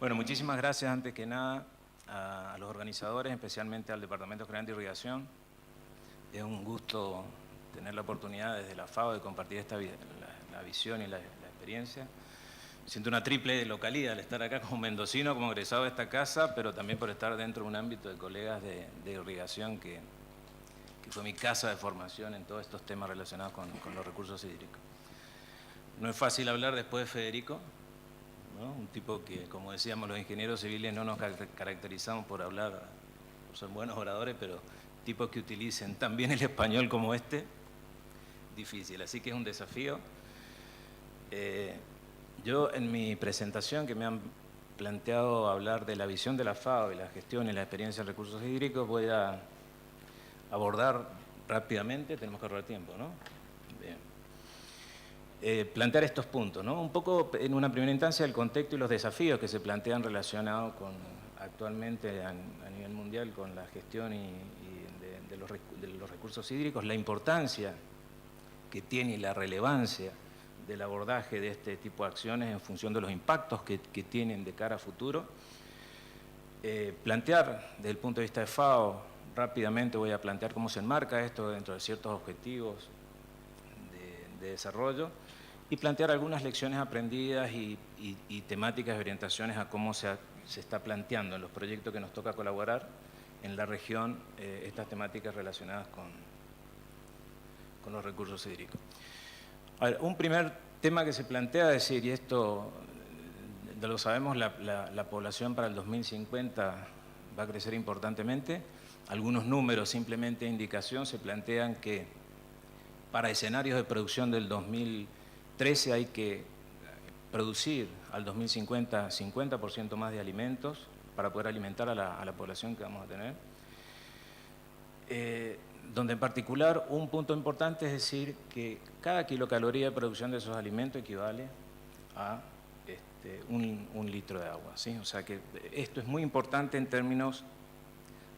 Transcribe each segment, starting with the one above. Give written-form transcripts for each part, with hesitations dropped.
Bueno, muchísimas gracias antes que nada a los organizadores, especialmente al Departamento General de Irrigación. Es un gusto tener la oportunidad desde la FAO de compartir la visión y la experiencia. Siento una triple localidad al estar acá como mendocino, como egresado de esta casa, pero también por estar dentro de un ámbito de colegas de irrigación que fue mi casa de formación en todos estos temas relacionados con los recursos hídricos. No es fácil hablar después de Federico, ¿no? Un tipo que, como decíamos, los ingenieros civiles no nos caracterizamos por hablar, por ser buenos oradores, pero tipos que utilicen tan bien el español como este, difícil. Así que es un desafío. Yo en mi presentación, que me han planteado hablar de la visión de la FAO y la gestión y la experiencia en recursos hídricos, voy a abordar rápidamente, tenemos que ahorrar tiempo, ¿no? Bien. Plantear estos puntos, ¿no? Un poco en una primera instancia el contexto y los desafíos que se plantean relacionados con actualmente a nivel mundial con la gestión de los recursos hídricos, la importancia que tiene y la relevancia del abordaje de este tipo de acciones en función de los impactos que tienen de cara a futuro. Plantear desde el punto de vista de FAO, rápidamente voy a plantear cómo se enmarca esto dentro de ciertos objetivos de desarrollo y plantear algunas lecciones aprendidas y temáticas de orientaciones a cómo se está planteando en los proyectos que nos toca colaborar en la región estas temáticas relacionadas con los recursos hídricos. A ver, un primer tema que se plantea decir, y esto lo sabemos, la población para el 2050 va a crecer importantemente. Algunos números, simplemente indicación, se plantean que para escenarios de producción del 2013 hay que producir al 2050 50% más de alimentos para poder alimentar a la población que vamos a tener. Donde en particular un punto importante es decir que cada kilocaloría de producción de esos alimentos equivale a un litro de agua, ¿sí? O sea que esto es muy importante en términos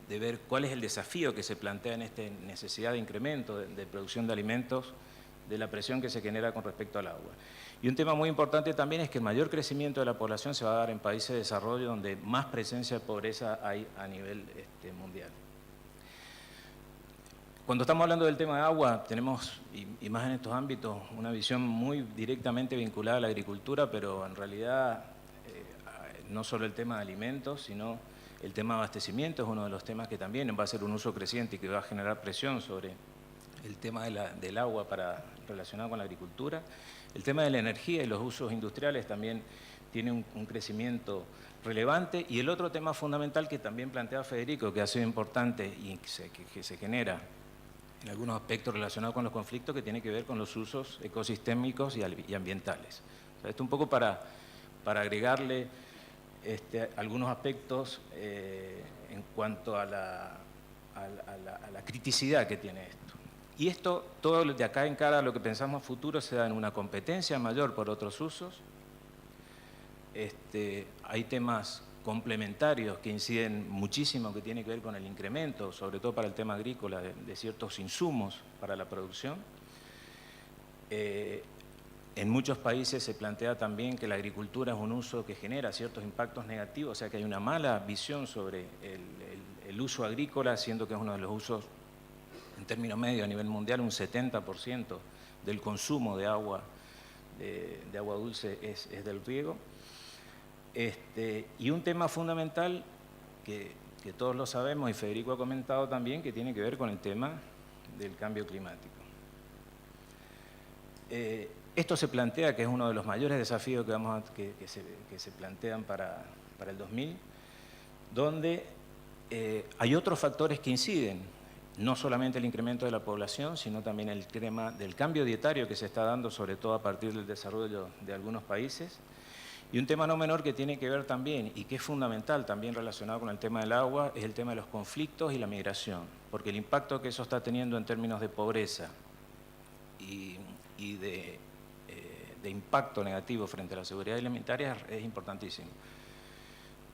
de ver cuál es el desafío que se plantea en esta necesidad de incremento de producción de alimentos, de la presión que se genera con respecto al agua. Y un tema muy importante también es que el mayor crecimiento de la población se va a dar en países de desarrollo donde más presencia de pobreza hay a nivel mundial. Cuando estamos hablando del tema de agua, tenemos, y más en estos ámbitos, una visión muy directamente vinculada a la agricultura, pero en realidad no solo el tema de alimentos, sino el tema de abastecimiento es uno de los temas que también va a ser un uso creciente y que va a generar presión sobre el tema del agua relacionado con la agricultura. El tema de la energía y los usos industriales también tiene un crecimiento relevante. Y el otro tema fundamental que también plantea Federico, que ha sido importante y que se genera en algunos aspectos relacionados con los conflictos, que tiene que ver con los usos ecosistémicos y ambientales. O sea, esto un poco para agregarle algunos aspectos en cuanto a la criticidad que tiene esto. Y esto, todo de acá en cara a lo que pensamos futuro, se da en una competencia mayor por otros usos. Hay temas complementarios que inciden muchísimo, que tiene que ver con el incremento, sobre todo para el tema agrícola, de ciertos insumos para la producción. En muchos países se plantea también que la agricultura es un uso que genera ciertos impactos negativos, o sea que hay una mala visión sobre el uso agrícola, siendo que es uno de los usos, en términos medios a nivel mundial, un 70% del consumo de agua dulce es del riego. Y un tema fundamental que todos lo sabemos y Federico ha comentado también, que tiene que ver con el tema del cambio climático. Esto se plantea que es uno de los mayores desafíos que se plantean para el 2000, donde hay otros factores que inciden, no solamente el incremento de la población, sino también el tema del cambio dietario que se está dando, sobre todo a partir del desarrollo de algunos países. Y un tema no menor que tiene que ver también, y que es fundamental también relacionado con el tema del agua, es el tema de los conflictos y la migración, porque el impacto que eso está teniendo en términos de pobreza y de impacto negativo frente a la seguridad alimentaria es importantísimo.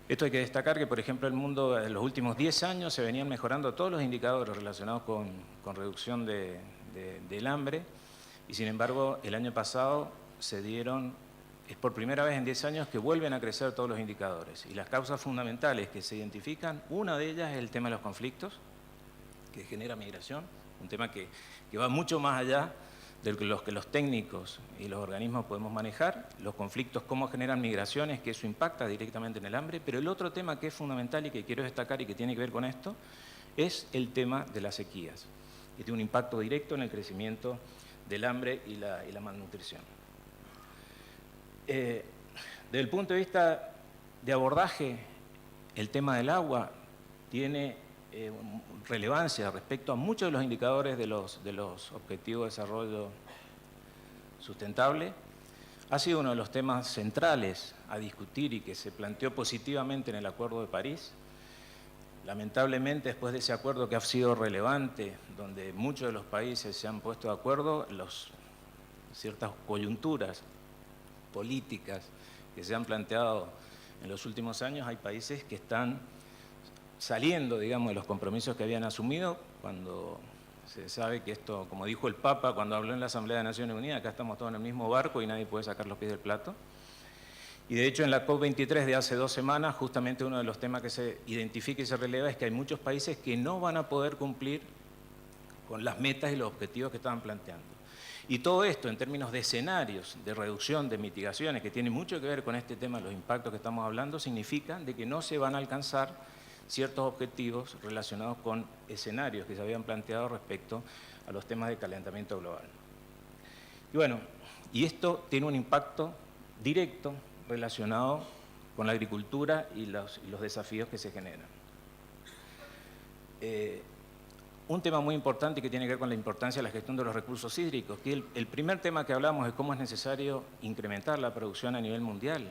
Esto hay que destacar que, por ejemplo, el mundo en los últimos 10 años se venían mejorando todos los indicadores relacionados con reducción del hambre, y sin embargo el año pasado se dieron es por primera vez en 10 años que vuelven a crecer todos los indicadores. Y las causas fundamentales que se identifican, una de ellas es el tema de los conflictos, que genera migración, un tema que va mucho más allá de los que los técnicos y los organismos podemos manejar, los conflictos, cómo generan migraciones, que eso impacta directamente en el hambre, pero el otro tema que es fundamental y que quiero destacar y que tiene que ver con esto, es el tema de las sequías, que tiene un impacto directo en el crecimiento del hambre y la malnutrición. Desde el punto de vista de abordaje, el tema del agua tiene relevancia respecto a muchos de los indicadores de los Objetivos de Desarrollo Sustentable. Ha sido uno de los temas centrales a discutir y que se planteó positivamente en el Acuerdo de París. Lamentablemente, después de ese acuerdo que ha sido relevante, donde muchos de los países se han puesto de acuerdo, ciertas coyunturas políticas que se han planteado en los últimos años, hay países que están saliendo, digamos, de los compromisos que habían asumido, cuando se sabe que esto, como dijo el Papa cuando habló en la Asamblea de Naciones Unidas, acá estamos todos en el mismo barco y nadie puede sacar los pies del plato. Y de hecho en la COP23 de hace 2 semanas, justamente uno de los temas que se identifica y se releva es que hay muchos países que no van a poder cumplir con las metas y los objetivos que estaban planteando. Y todo esto en términos de escenarios, de reducción, de mitigaciones, que tiene mucho que ver con este tema, los impactos que estamos hablando, significa de que no se van a alcanzar ciertos objetivos relacionados con escenarios que se habían planteado respecto a los temas de calentamiento global. Y bueno, y esto tiene un impacto directo relacionado con la agricultura y los desafíos que se generan. Un tema muy importante que tiene que ver con la importancia de la gestión de los recursos hídricos, que el primer tema que hablamos es cómo es necesario incrementar la producción a nivel mundial.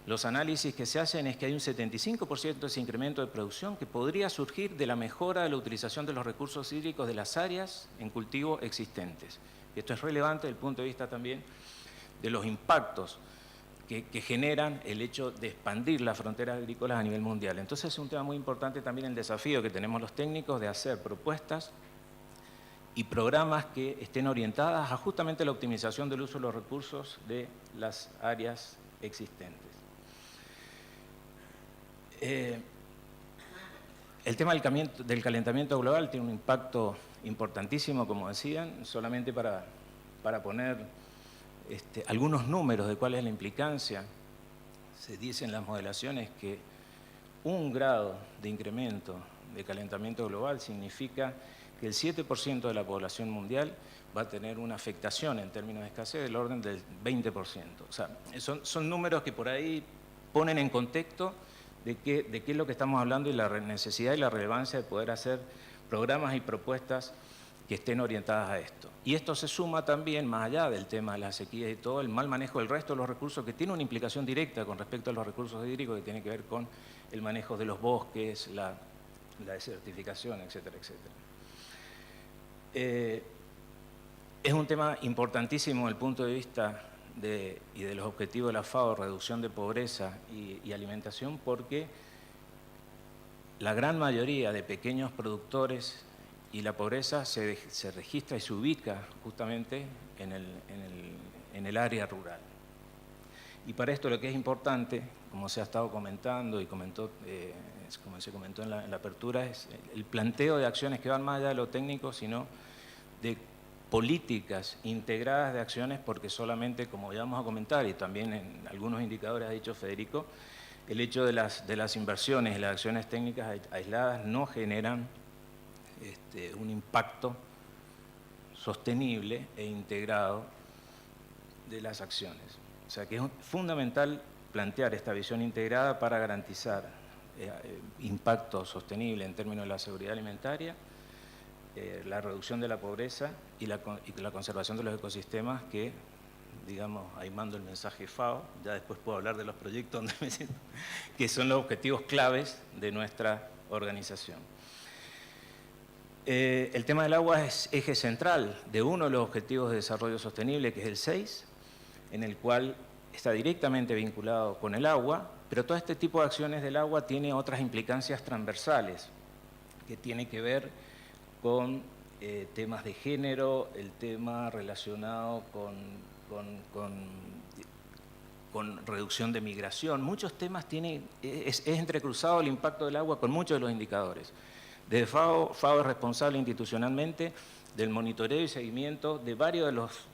Los análisis que se hacen es que hay un 75% de ese incremento de producción que podría surgir de la mejora de la utilización de los recursos hídricos de las áreas en cultivo existentes. Esto es relevante desde el punto de vista también de los impactos que generan el hecho de expandir las fronteras agrícolas a nivel mundial. Entonces es un tema muy importante también el desafío que tenemos los técnicos de hacer propuestas y programas que estén orientadas a justamente la optimización del uso de los recursos de las áreas existentes. El tema del calentamiento global tiene un impacto importantísimo, como decían, solamente para poner algunos números de cuál es la implicancia. Se dice en las modelaciones que 1 grado de incremento de calentamiento global significa que el 7% de la población mundial va a tener una afectación en términos de escasez del orden del 20%. O sea, son números que por ahí ponen en contexto de qué es lo que estamos hablando y la necesidad y la relevancia de poder hacer programas y propuestas que estén orientadas a esto. Y esto se suma también, más allá del tema de las sequías y todo, el mal manejo del resto de los recursos, que tiene una implicación directa con respecto a los recursos hídricos, que tiene que ver con el manejo de los bosques, la desertificación, etcétera, etcétera. Es un tema importantísimo desde el punto de vista y de los objetivos de la FAO, reducción de pobreza y alimentación, porque la gran mayoría de pequeños productores y la pobreza se registra y se ubica justamente en el área rural. Y para esto lo que es importante, como se ha estado comentando y como se comentó en la apertura, es el planteo de acciones que van más allá de lo técnico, sino de políticas integradas de acciones, porque solamente, como ya vamos a comentar, y también en algunos indicadores ha dicho Federico, el hecho de las inversiones y las acciones técnicas aisladas no generan un impacto sostenible e integrado de las acciones. O sea que es fundamental plantear esta visión integrada para garantizar impacto sostenible en términos de la seguridad alimentaria, la reducción de la pobreza y la conservación de los ecosistemas que, digamos, ahí mando el mensaje FAO, ya después puedo hablar de los proyectos donde me siento, que son los objetivos claves de nuestra organización. El tema del agua es eje central de uno de los objetivos de desarrollo sostenible, que es el 6, en el cual está directamente vinculado con el agua, pero todo este tipo de acciones del agua tiene otras implicancias transversales, que tiene que ver con temas de género, el tema relacionado con con reducción de migración. Muchos temas es entrecruzado el impacto del agua con muchos de los indicadores. Desde FAO es responsable institucionalmente del monitoreo y seguimiento de varios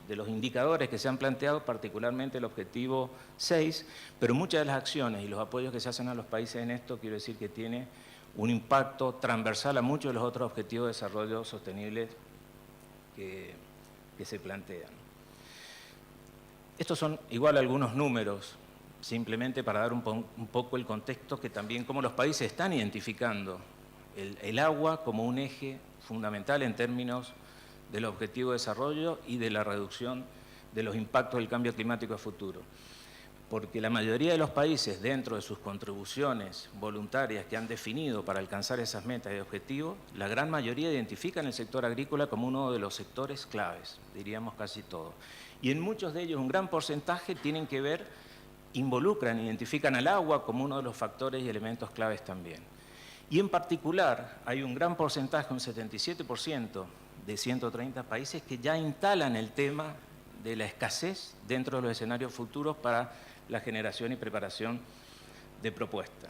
de los indicadores que se han planteado, particularmente el objetivo 6, pero muchas de las acciones y los apoyos que se hacen a los países en esto, quiero decir que tiene un impacto transversal a muchos de los otros objetivos de desarrollo sostenible que se plantean. Estos son igual algunos números, simplemente para dar un poco el contexto que también cómo los países están identificando el agua como un eje fundamental en términos del objetivo de desarrollo y de la reducción de los impactos del cambio climático a futuro. Porque la mayoría de los países, dentro de sus contribuciones voluntarias que han definido para alcanzar esas metas y objetivos, la gran mayoría identifican el sector agrícola como uno de los sectores claves, diríamos casi todo. Y en muchos de ellos, un gran porcentaje tienen que ver, identifican al agua como uno de los factores y elementos claves también. Y en particular, hay un gran porcentaje, un 77% de 130 países que ya instalan el tema de la escasez dentro de los escenarios futuros para la generación y preparación de propuestas.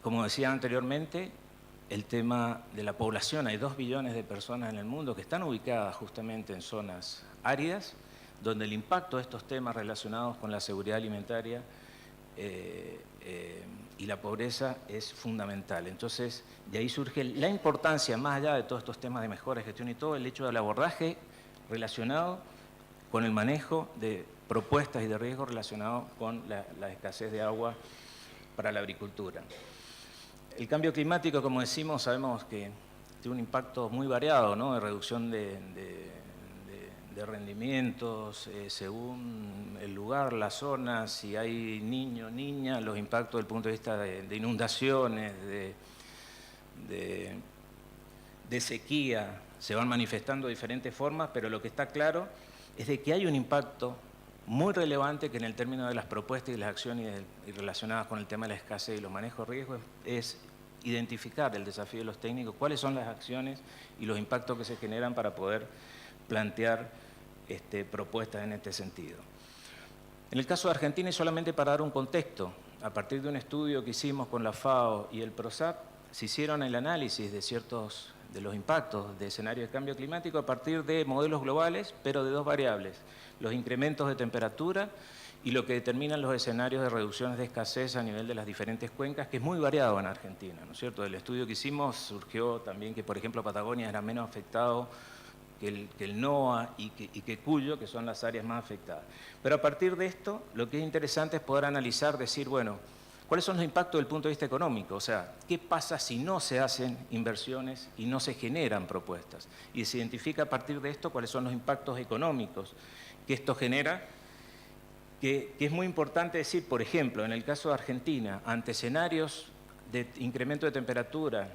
Como decía anteriormente, el tema de la población, hay 2 billones de personas en el mundo que están ubicadas justamente en zonas áridas, donde el impacto de estos temas relacionados con la seguridad alimentaria y la pobreza es fundamental. Entonces, de ahí surge la importancia, más allá de todos estos temas de mejora, gestión y todo, el hecho del abordaje relacionado con el manejo de propuestas y de riesgos relacionados con la escasez de agua para la agricultura. El cambio climático, como decimos, sabemos que tiene un impacto muy variado, ¿no? De reducción de rendimientos, según el lugar, la zona, si hay niño, niña, los impactos desde el punto de vista de inundaciones, de sequía, se van manifestando de diferentes formas, pero lo que está claro es de que hay un impacto muy relevante que en el término de las propuestas y las acciones y relacionadas con el tema de la escasez y los manejos de riesgos es identificar el desafío de los técnicos, cuáles son las acciones y los impactos que se generan para poder plantear propuestas en este sentido. En el caso de Argentina, y solamente para dar un contexto, a partir de un estudio que hicimos con la FAO y el PROSAP, se hicieron el análisis de los impactos de escenarios de cambio climático a partir de modelos globales, pero de 2 variables, los incrementos de temperatura y lo que determinan los escenarios de reducciones de escasez a nivel de las diferentes cuencas, que es muy variado en Argentina, ¿no es cierto? Del estudio que hicimos surgió también que, por ejemplo, Patagonia era menos afectado que el NOA y que Cuyo, que son las áreas más afectadas. Pero a partir de esto, lo que es interesante es poder analizar, decir, bueno, ¿cuáles son los impactos desde el punto de vista económico? O sea, ¿qué pasa si no se hacen inversiones y no se generan propuestas? Y se identifica a partir de esto cuáles son los impactos económicos que esto genera, que es muy importante decir, por ejemplo, en el caso de Argentina, ante escenarios de incremento de temperatura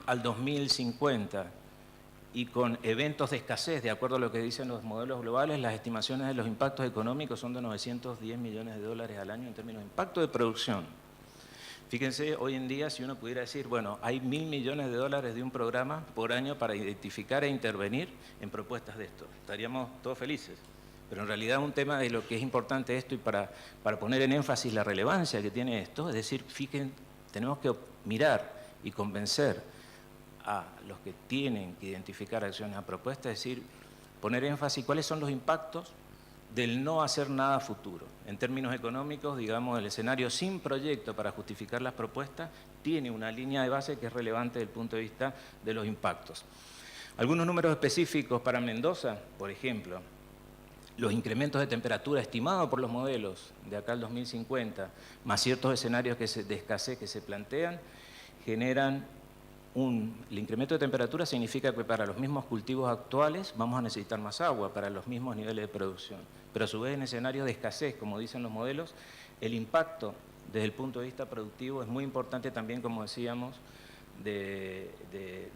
al 2050, y con eventos de escasez, de acuerdo a lo que dicen los modelos globales, las estimaciones de los impactos económicos son de 910 millones de dólares al año en términos de impacto de producción. Fíjense, hoy en día, si uno pudiera decir, bueno, hay 1.000 millones de dólares de un programa por año para identificar e intervenir en propuestas de esto. Estaríamos todos felices. Pero en realidad un tema de lo que es importante esto y para poner en énfasis la relevancia que tiene esto, es decir, fíjense, tenemos que mirar y convencer a los que tienen que identificar acciones a propuesta, es decir, poner énfasis cuáles son los impactos del no hacer nada futuro. En términos económicos, digamos, el escenario sin proyecto para justificar las propuestas tiene una línea de base que es relevante desde el punto de vista de los impactos. Algunos números específicos para Mendoza, por ejemplo, los incrementos de temperatura estimados por los modelos de acá al 2050, más ciertos escenarios de escasez que se plantean, generan el incremento de temperatura significa que para los mismos cultivos actuales vamos a necesitar más agua para los mismos niveles de producción. Pero a su vez en escenarios de escasez, como dicen los modelos, el impacto desde el punto de vista productivo es muy importante también, como decíamos, de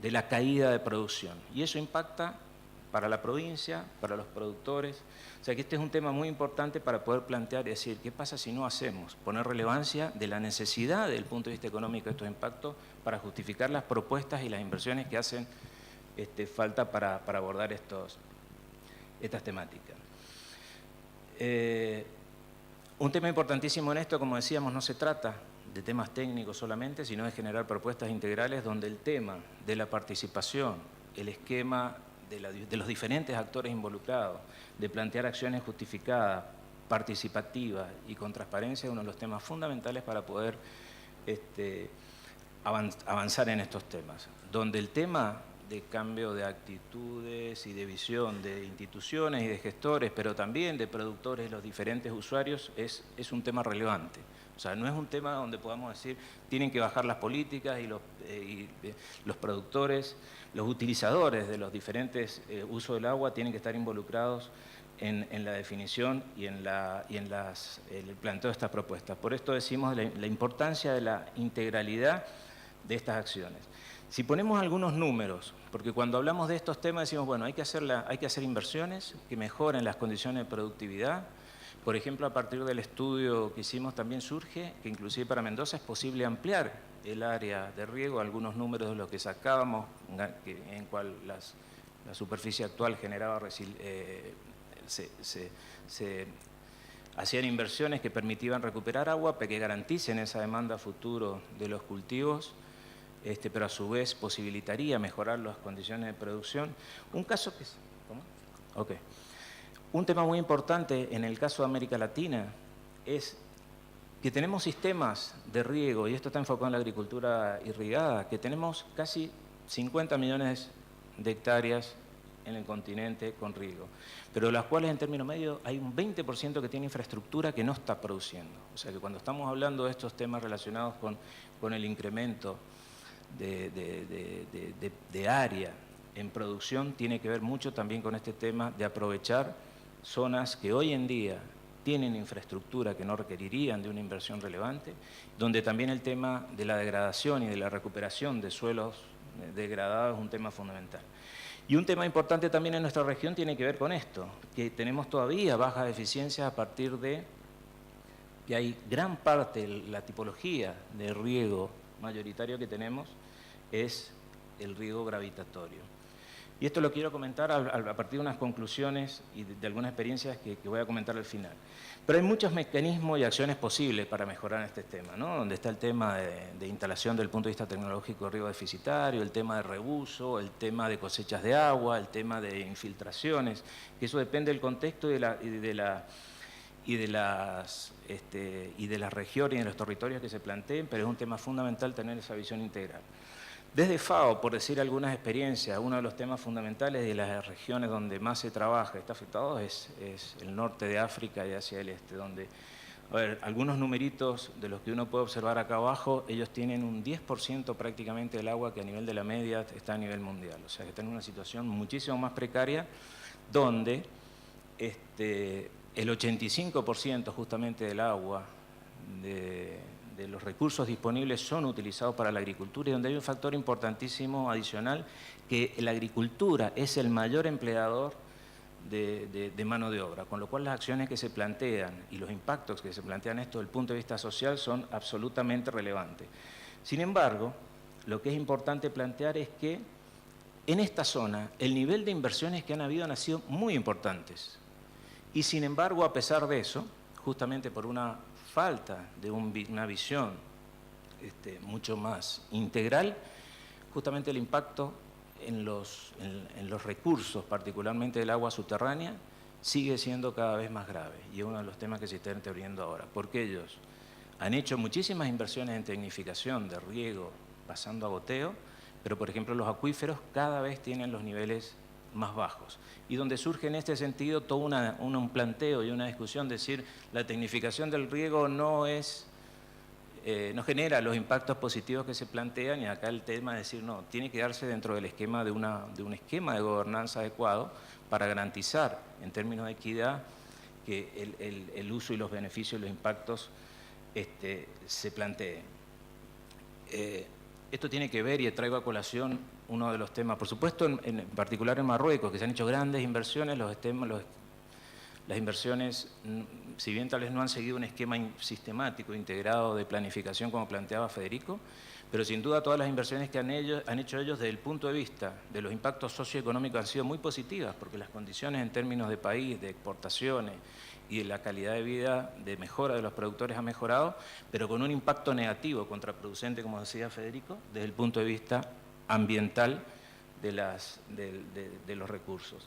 la caída de producción. Y eso impacta para la provincia, para los productores. O sea que este es un tema muy importante para poder plantear y decir, ¿qué pasa si no hacemos? Poner relevancia de la necesidad desde el punto de vista económico de estos impactos para justificar las propuestas y las inversiones que hacen falta para abordar estos estas temáticas. Un tema importantísimo en esto, como decíamos, no se trata de temas técnicos solamente, sino de generar propuestas integrales donde el tema de la participación, el esquema de los diferentes actores involucrados, de plantear acciones justificadas, participativas y con transparencia es uno de los temas fundamentales para poder avanzar en estos temas. Donde el tema de cambio de actitudes y de visión de instituciones y de gestores, pero también de productores y los diferentes usuarios, es un tema relevante. O sea, no es un tema donde podamos decir tienen que bajar las políticas y los productores, los utilizadores de los diferentes usos del agua tienen que estar involucrados en la definición y en el planteo de estas propuestas. Por esto decimos la importancia de la integralidad de estas acciones. Si ponemos algunos números, porque cuando hablamos de estos temas decimos, bueno, hay que hacer inversiones que mejoren las condiciones de productividad. Por ejemplo, a partir del estudio que hicimos también surge que inclusive para Mendoza es posible ampliar el área de riego, algunos números de los que sacábamos, en cual la superficie actual generaba se hacían inversiones que permitían recuperar agua, pero que garanticen esa demanda futuro de los cultivos, pero a su vez posibilitaría mejorar las condiciones de producción. Un caso que... ¿Cómo? Ok. Un tema muy importante en el caso de América Latina es que tenemos sistemas de riego, y esto está enfocado en la agricultura irrigada, que tenemos casi 50 millones de hectáreas en el continente con riego, pero de las cuales en términos medios hay un 20% que tiene infraestructura que no está produciendo. O sea que cuando estamos hablando de estos temas relacionados con el incremento de área en producción, tiene que ver mucho también con este tema de aprovechar zonas que hoy en día tienen infraestructura que no requerirían de una inversión relevante, donde también el tema de la degradación y de la recuperación de suelos degradados es un tema fundamental. Y un tema importante también en nuestra región tiene que ver con esto, que tenemos todavía bajas eficiencias a partir de que hay gran parte de la tipología de riego mayoritario que tenemos es el riego gravitatorio. Y esto lo quiero comentar a partir de unas conclusiones y de algunas experiencias que voy a comentar al final. Pero hay muchos mecanismos y acciones posibles para mejorar este tema, ¿no? Donde está el tema de instalación desde el punto de vista tecnológico de riego deficitario, el tema de reuso, el tema de cosechas de agua, el tema de infiltraciones, que eso depende del contexto y de las regiones y de los territorios que se planteen, pero es un tema fundamental tener esa visión integral. Desde FAO, por decir algunas experiencias, uno de los temas fundamentales de las regiones donde más se trabaja, está afectado, es el norte de África y hacia el este, donde, a ver, algunos numeritos de los que uno puede observar acá abajo, ellos tienen un 10% prácticamente del agua que a nivel de la media está a nivel mundial. O sea, que están en una situación muchísimo más precaria, donde el 85% justamente del agua de los recursos disponibles son utilizados para la agricultura y donde hay un factor importantísimo adicional, que la agricultura es el mayor empleador de mano de obra, con lo cual las acciones que se plantean y los impactos que se plantean esto desde el punto de vista social son absolutamente relevantes. Sin embargo, lo que es importante plantear es que en esta zona el nivel de inversiones que han habido han sido muy importantes y sin embargo, a pesar de eso, justamente por una falta de una visión mucho más integral, justamente el impacto en los recursos, particularmente del agua subterránea, sigue siendo cada vez más grave y es uno de los temas que se están teoriando ahora, porque ellos han hecho muchísimas inversiones en tecnificación de riego pasando a goteo, pero por ejemplo los acuíferos cada vez tienen los niveles más bajos. Y donde surge en este sentido todo un planteo y una discusión, decir, la tecnificación del riego no genera los impactos positivos que se plantean, y acá el tema es decir, no, tiene que darse dentro del esquema de un esquema de gobernanza adecuado para garantizar, en términos de equidad, que el uso y los beneficios y los impactos se planteen. Esto tiene que ver, y traigo a colación uno de los temas, por supuesto, en particular en Marruecos, que se han hecho grandes inversiones, los Las inversiones, si bien tal vez no han seguido un esquema sistemático, integrado de planificación como planteaba Federico, pero sin duda todas las inversiones que han hecho ellos desde el punto de vista de los impactos socioeconómicos han sido muy positivas, porque las condiciones en términos de país, de exportaciones y de la calidad de vida, de mejora de los productores ha mejorado, pero con un impacto negativo, contraproducente, como decía Federico, desde el punto de vista ambiental de los recursos.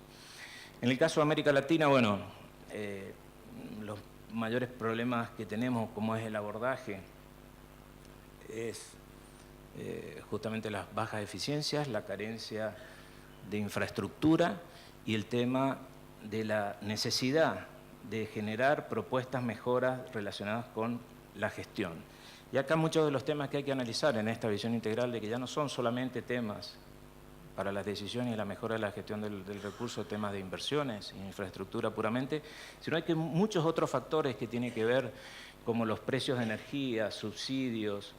En el caso de América Latina, bueno, los mayores problemas que tenemos, como es el abordaje, es justamente las bajas eficiencias, la carencia de infraestructura y el tema de la necesidad de generar propuestas, mejoras relacionadas con la gestión. Y acá muchos de los temas que hay que analizar en esta visión integral, de que ya no son solamente temas para las decisiones y la mejora de la gestión del recurso, temas de inversiones y infraestructura puramente, sino hay que muchos otros factores que tienen que ver, como los precios de energía, subsidios,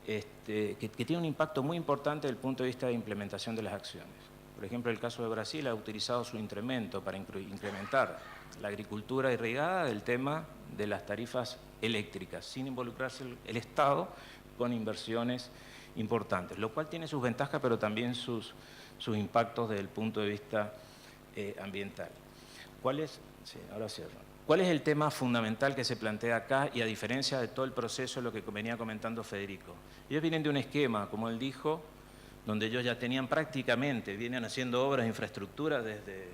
que tiene un impacto muy importante desde el punto de vista de implementación de las acciones. Por ejemplo, el caso de Brasil ha utilizado su incremento para incrementar la agricultura irrigada del tema de las tarifas eléctricas, sin involucrarse el Estado con inversiones importantes, lo cual tiene sus ventajas, pero también sus impactos desde el punto de vista ambiental. Ahora cierro. ¿Cuál es el tema fundamental que se plantea acá y a diferencia de todo el proceso de lo que venía comentando Federico? Ellos vienen de un esquema, como él dijo, donde ellos ya tenían prácticamente, vienen haciendo obras de infraestructura desde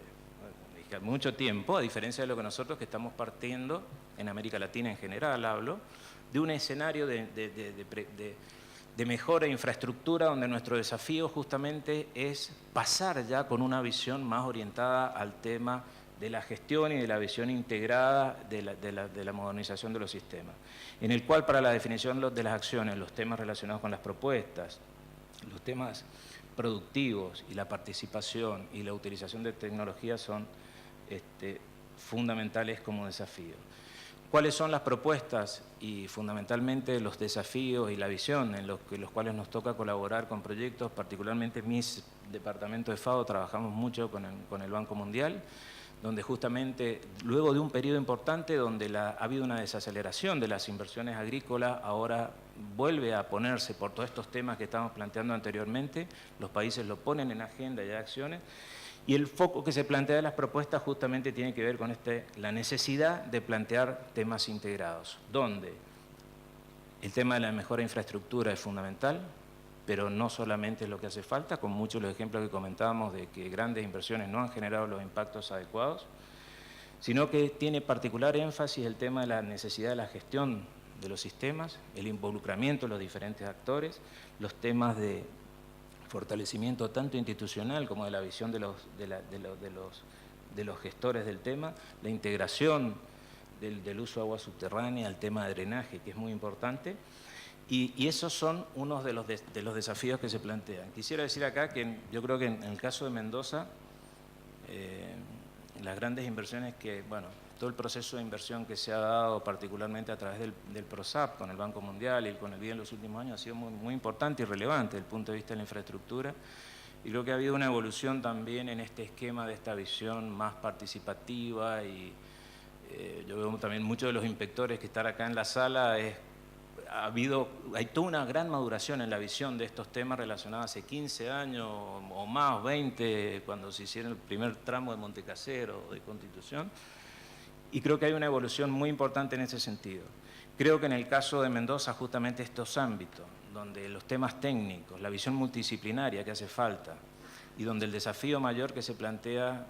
mucho tiempo, a diferencia de lo que nosotros que estamos partiendo, en América Latina en general hablo, de un escenario de mejora de infraestructura donde nuestro desafío justamente es pasar ya con una visión más orientada al tema de la gestión y de la visión integrada de la modernización de los sistemas, en el cual para la definición de las acciones, los temas relacionados con las propuestas, los temas productivos y la participación y la utilización de tecnología son fundamentales como desafío. ¿Cuáles son las propuestas y fundamentalmente los desafíos y la visión en los cuales nos toca colaborar con proyectos? Particularmente en mi departamento de FAO trabajamos mucho con el Banco Mundial, donde justamente luego de un periodo importante donde ha habido una desaceleración de las inversiones agrícolas, ahora vuelve a ponerse por todos estos temas que estábamos planteando anteriormente, los países lo ponen en agenda y hay acciones, y el foco que se plantea de las propuestas justamente tiene que ver con la necesidad de plantear temas integrados, donde el tema de la mejora de infraestructura es fundamental, pero no solamente es lo que hace falta, con muchos de los ejemplos que comentábamos de que grandes inversiones no han generado los impactos adecuados, sino que tiene particular énfasis el tema de la necesidad de la gestión de los sistemas, el involucramiento de los diferentes actores, los temas de fortalecimiento tanto institucional como de la visión de los gestores del tema, la integración del uso de agua subterránea, el tema de drenaje, que es muy importante. Y esos son unos de los desafíos que se plantean. Quisiera decir acá que yo creo que en el caso de Mendoza, las grandes inversiones todo el proceso de inversión que se ha dado particularmente a través del PROSAP, con el Banco Mundial y con el BID en los últimos años, ha sido muy, muy importante y relevante desde el punto de vista de la infraestructura. Y creo que ha habido una evolución también en este esquema de esta visión más participativa y yo veo también muchos de los inspectores que están acá en la sala, hay toda una gran maduración en la visión de estos temas relacionados hace 15 años o más, 20, cuando se hicieron el primer tramo de Montecasero, de Constitución, y creo que hay una evolución muy importante en ese sentido. Creo que en el caso de Mendoza, justamente estos ámbitos, donde los temas técnicos, la visión multidisciplinaria que hace falta, y donde el desafío mayor que se plantea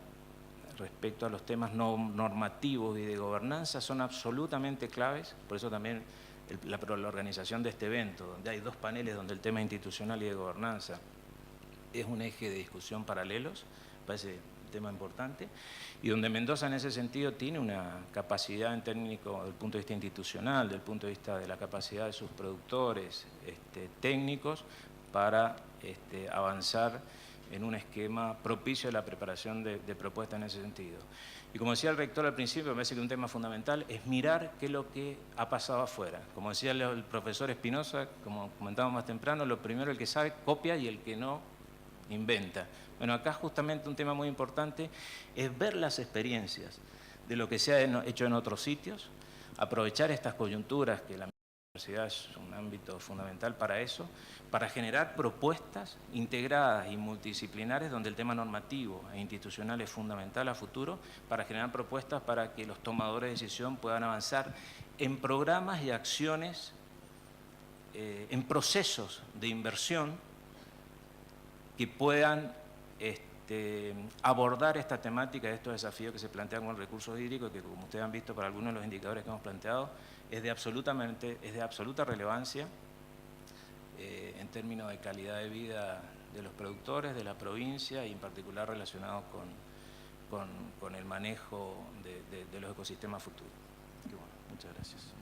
respecto a los temas normativos y de gobernanza son absolutamente claves, por eso también la organización de este evento, donde hay dos paneles donde el tema institucional y de gobernanza es un eje de discusión paralelos, parece un tema importante, y donde Mendoza en ese sentido tiene una capacidad en técnico desde el punto de vista institucional, desde el punto de vista de la capacidad de sus productores técnicos para avanzar en un esquema propicio a la preparación de propuestas en ese sentido. Y como decía el rector al principio, me parece que un tema fundamental es mirar qué es lo que ha pasado afuera. Como decía el profesor Espinosa, como comentábamos más temprano, lo primero el que sabe copia y el que no inventa. Bueno, acá justamente un tema muy importante es ver las experiencias de lo que se ha hecho en otros sitios, aprovechar estas coyunturas, que la universidad es un ámbito fundamental para eso, para generar propuestas integradas y multidisciplinares donde el tema normativo e institucional es fundamental a futuro, para generar propuestas para que los tomadores de decisión puedan avanzar en programas y acciones, en procesos de inversión que puedan abordar esta temática, estos desafíos que se plantean con recursos hídricos, que como ustedes han visto para algunos de los indicadores que hemos planteado, es de absoluta relevancia en términos de calidad de vida de los productores, de la provincia y en particular relacionados con el manejo de los ecosistemas futuros. Y bueno, muchas gracias.